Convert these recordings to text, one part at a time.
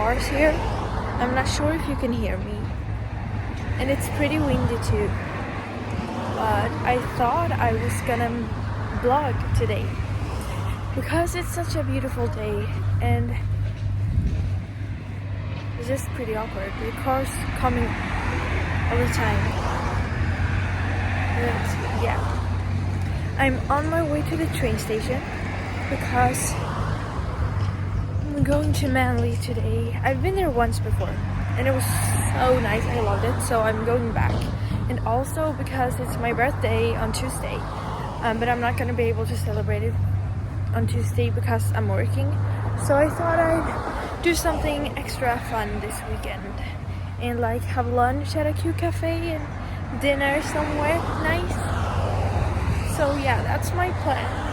cars here. I'm not sure if you can hear me. And it's pretty windy too. But I thought I was gonna vlog today because it's such a beautiful day and it's just pretty awkward. The cars coming all the time. But yeah, I'm on my way to the train station because I'm going to Manly today. I've been there once before and it was so nice. I loved it, so I'm going back. And also because it's my birthday on Tuesday, but I'm not gonna be able to celebrate it on Tuesday because I'm working. So I thought I'd do something extra fun this weekend and like have lunch at a cute cafe and dinner somewhere nice. So yeah, that's my plan.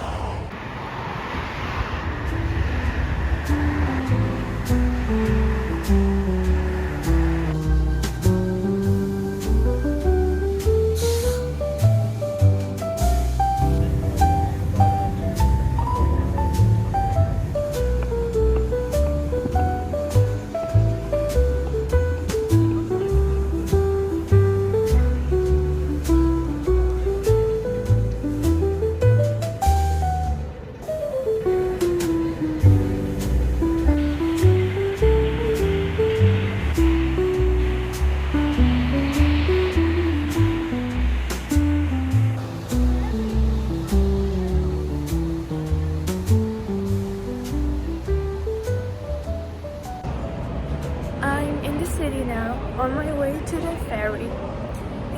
City now, on my way to the ferry,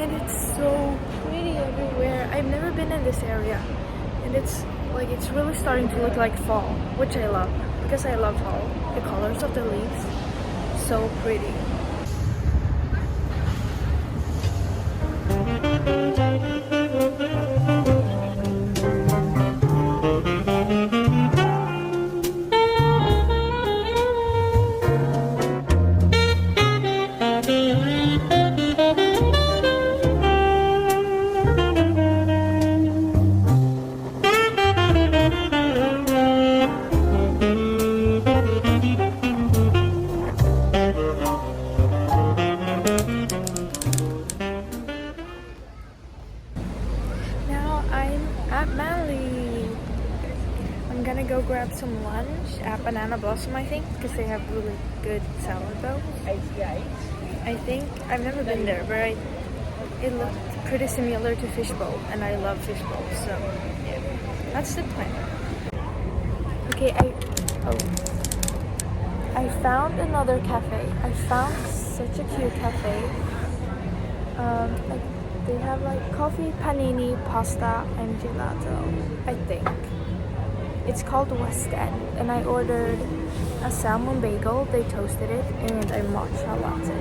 and it's so pretty everywhere. I've never been in this area, and it's really starting to look like fall, which I love because I love fall. The colors of the leaves, so pretty. At Manly, I'm gonna go grab some lunch at Banana Blossom, I think, because they have really good sourdough. I think I've never been there, but it looked pretty similar to fishbowl, and I love fishbowl, so yeah, that's the plan. Okay, I found another cafe. I found such a cute cafe. They have like coffee, panini, pasta, and gelato, I think. It's called West End, and I ordered a salmon bagel, they toasted it, and a matcha latte.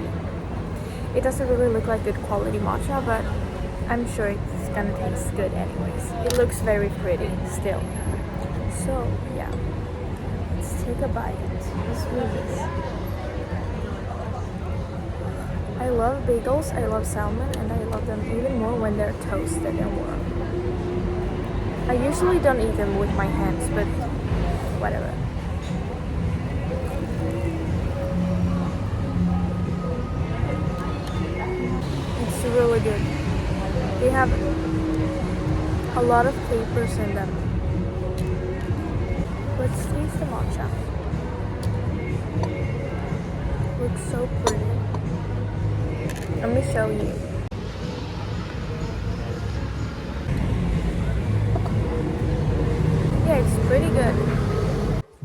It doesn't really look like good quality matcha, but I'm sure it's gonna taste good anyways. It looks very pretty still. So yeah, let's take a bite. Let's do this. I love bagels, I love salmon, and I love them even more when they're toasted and warm. I usually don't eat them with my hands, but whatever. It's really good. They have a lot of flavors in them. Let's taste the matcha. Looks so pretty. Let me show you. Yeah, it's pretty good.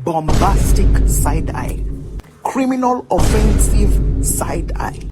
Bombastic side eye. Criminal offensive side eye.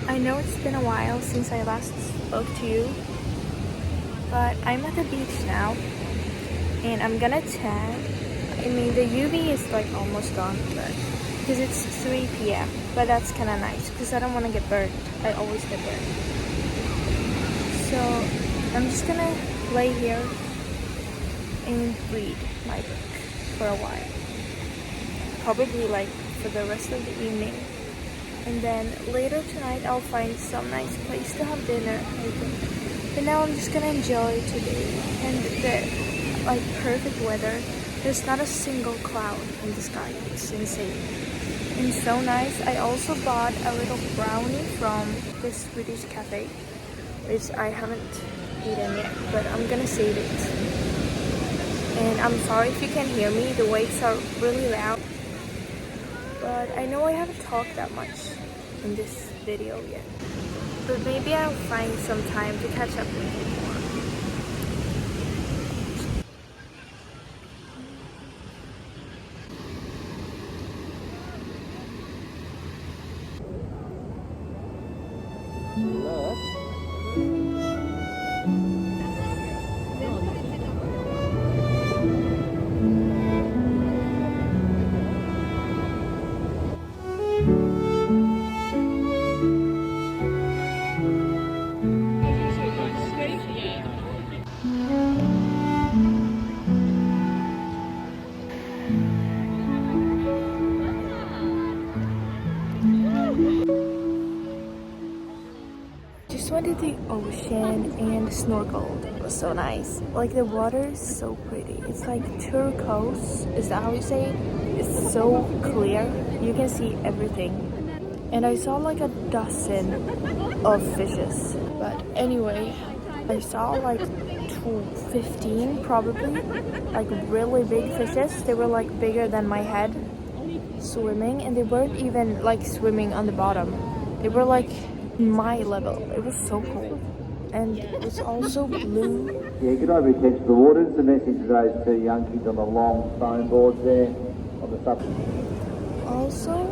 I know it's been a while since I last spoke to you, but I'm at the beach now, and I'm gonna tan. I mean, the UV is like almost gone, but because it's 3 p.m. But that's kind of nice because I don't want to get burned. I always get burned. So I'm just gonna lay here and read my book for a while. Probably like for the rest of the evening. And then later tonight I'll find some nice place to have dinner, I think. But now I'm just gonna enjoy today and the like perfect weather. There's not a single cloud in the sky. It's insane. And so nice. I also bought a little brownie from this Swedish cafe, which I haven't eaten yet, but I'm gonna save it. And I'm sorry if you can hear me, the waves are really loud. But I know I haven't talked that much in this video yet. But maybe I'll find some time to catch up with you more. Just went to the ocean and snorkeled. It was so nice. Like the water is so pretty. It's like turquoise. Is that how you say it? It's so clear. You can see everything. And I saw like a dozen of fishes. But anyway, I saw like 15 probably. Like really big fishes. They were like bigger than my head swimming. And they weren't even like swimming on the bottom. They were like my level. It was so cool, and it was also blue. Yeah, good over catch the waters. The message to those two young kids on the long foam boards there on the sub. Also,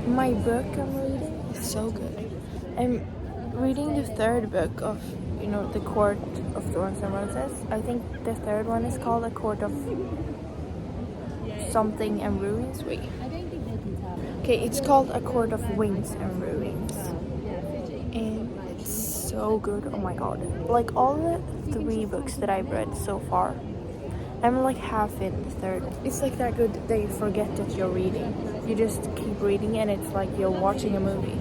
my book I'm reading is so good. I'm reading the third book of, you know, The Court of Thorns and Roses. I think the third one is called A Court of Something and Ruins. Wait. Okay, it's called A Court of Wings and Ruins. And it's so good. Oh my god. Like all the 3 books that I've read so far, I'm like half in the third. It's like that good that you forget that you're reading. You just keep reading and it's like you're watching a movie.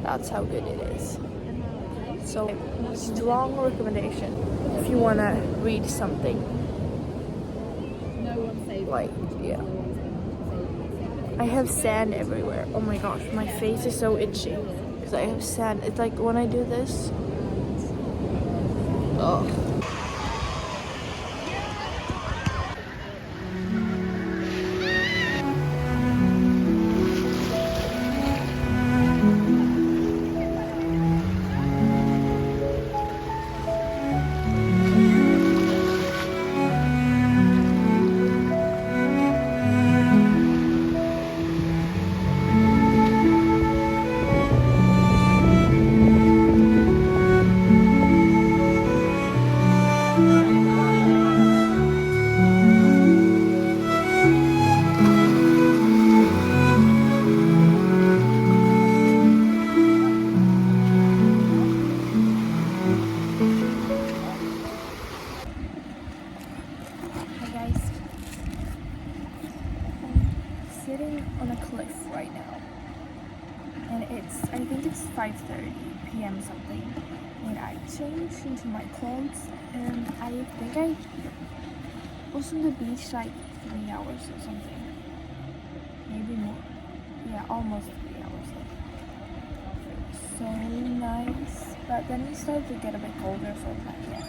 That's how good it is. So strong recommendation if you wanna read something. Like, yeah. I have sand everywhere. Oh my gosh, my face is so itchy. I have sand. It's like when I do this. Oh. On a cliff right now, and I think it's 5:30 p.m. something, and I changed into my clothes, and I think I was on the beach like 3 hours or something. Maybe more. Yeah, almost 3 hours. So nice. But then it started to get a bit colder, so I'm like, yeah.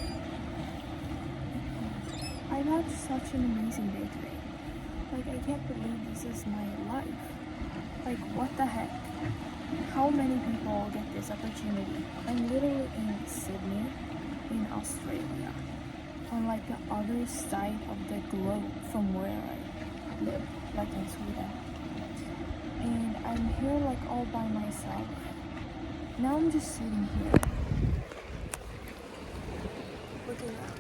I've had such an amazing day today. Like, I can't believe this is my life. Like, what the heck? How many people get this opportunity? I'm literally in Sydney, in Australia, on like the other side of the globe from where I live, like in Sweden. And I'm here like all by myself. Now I'm just sitting here, looking out.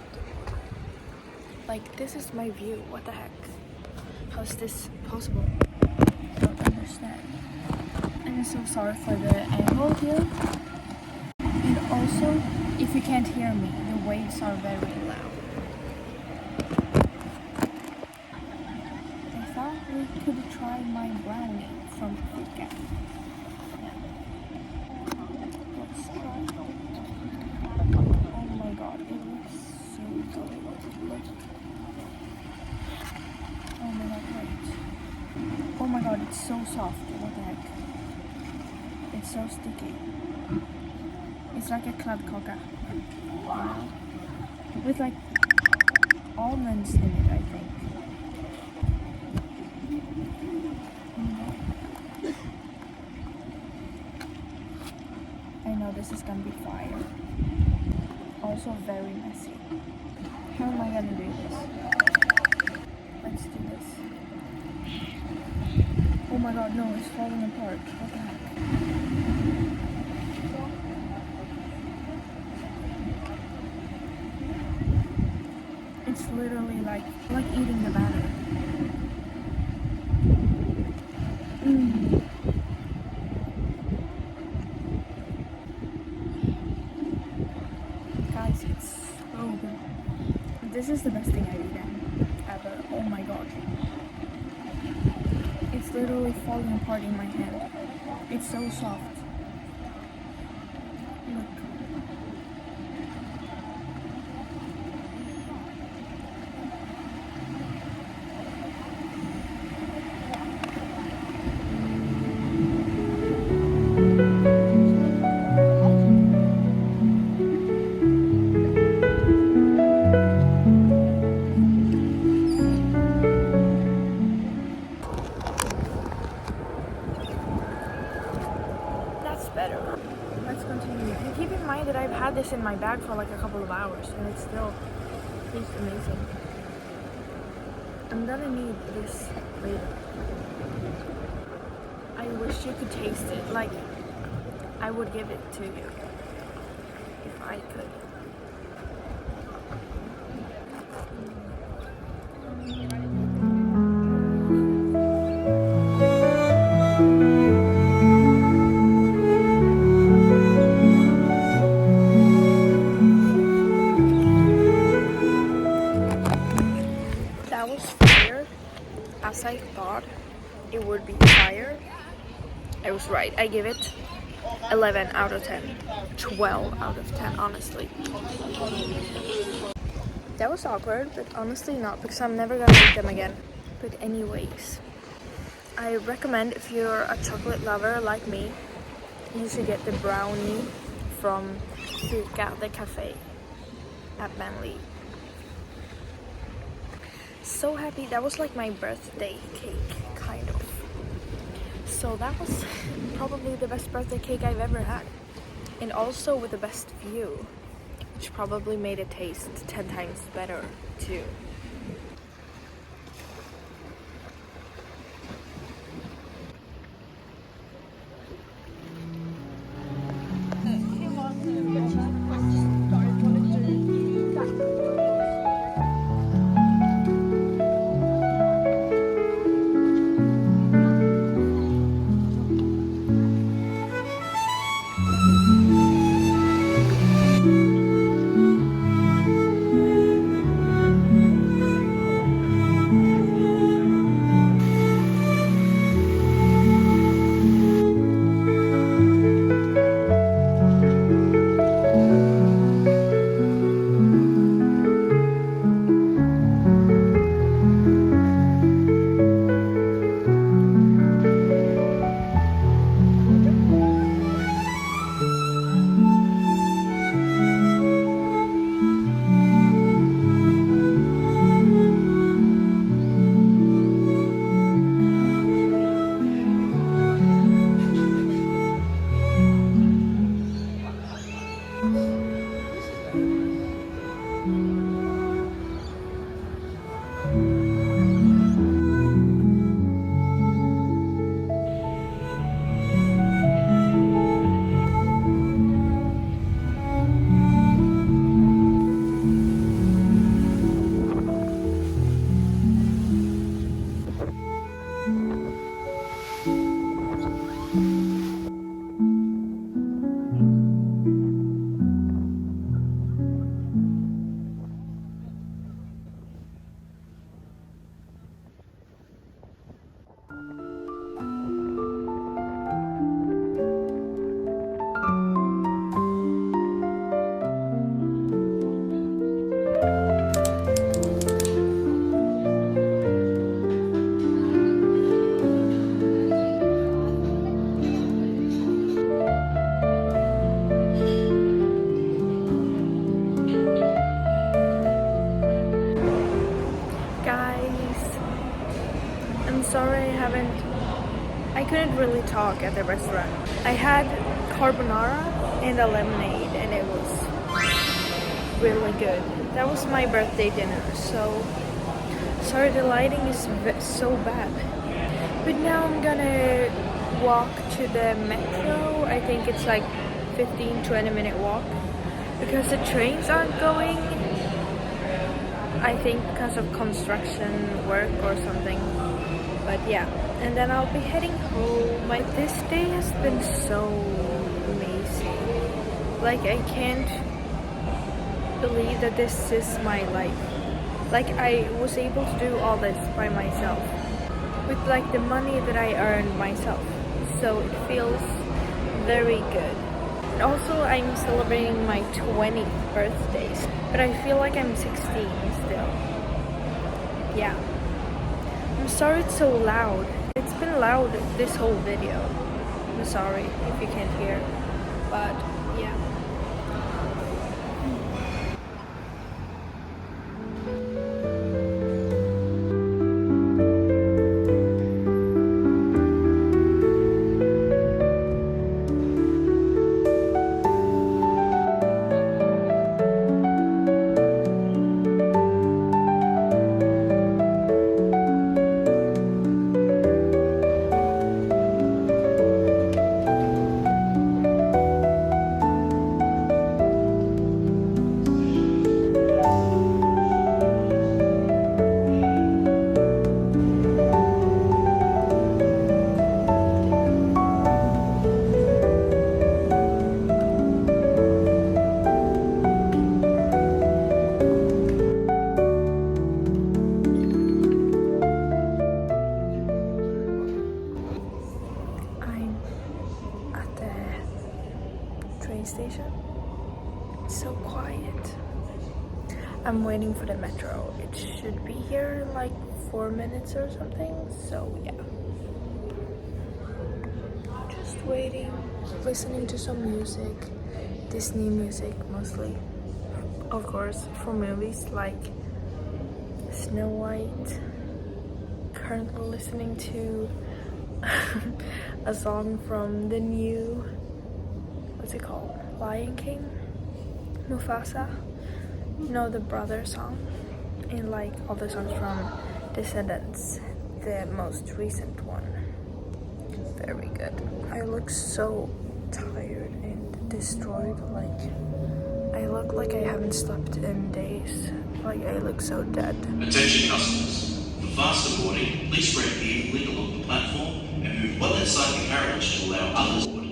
Like, this is my view. What the heck? How's this possible? I don't understand. I'm so sorry for the angle here. And also, if you can't hear me, the waves are very loud. I thought we could try my brownie from Fika. Yeah. Let's try. Oh my god, it looks so good. Look. Oh my god, wait. Oh my god, it's so soft. What the heck? It's so sticky. It's like a kladdkaka. Wow. With like almonds in it, I think. I know this is gonna be fire. Also very messy. How am I gonna do this? Let's do this. Oh my god, no, it's falling apart. What the heck? It's literally like eating the batter. Guys, it's so good. This is the best thing I've eaten ever. Oh my god. It's literally falling apart in my hand. It's so soft. Look. Better. Let's continue. And keep in mind that I've had this in my bag for like a couple of hours and it still tastes amazing. I'm gonna need this later. I wish you could taste it. Like, I would give it to you if I could. That was fire, as I thought it would be fire. I was right. I give it 11 out of 10. 12 out of 10, honestly. That was awkward, but honestly not, because I'm never gonna eat them again. But anyways, I recommend if you're a chocolate lover like me, you should get the brownie from Fika, the cafe at Manly. So happy. That was like my birthday cake, kind of. So that was probably the best birthday cake I've ever had. And also with the best view, which probably made it taste 10 times better too. I'm sorry I couldn't really talk at the restaurant. I had carbonara and a lemonade and it was really good. That was my birthday dinner, so sorry the lighting is so bad. But now I'm gonna walk to the metro. I think it's like 15-20 minute walk because the trains aren't going. I think because of construction work or something. But yeah, and then I'll be heading home. This day has been so amazing. Like, I can't believe that this is my life. Like, I was able to do all this by myself with like the money that I earned myself. So it feels very good. And also, I'm celebrating my 20th birthdays, but I feel like I'm 16 still. Yeah. I'm sorry it's so loud. It's been loud this whole video. I'm sorry if you can't hear, but yeah. Station. It's so quiet. I'm waiting for the metro. It should be here in like 4 minutes or something. So yeah. Just waiting, listening to some music. Disney music mostly. Of course, for movies like Snow White. Currently listening to a song from the new, what's it called? Lion King? Mufasa? You know, the brother song? And like all the songs from Descendants, the most recent one. Very good. I look so tired and destroyed. Like, I look like I haven't slept in days. Like, I look so dead. Attention customers. For faster boarding, please spread evenly along the platform and move well inside the carriage to allow others to board.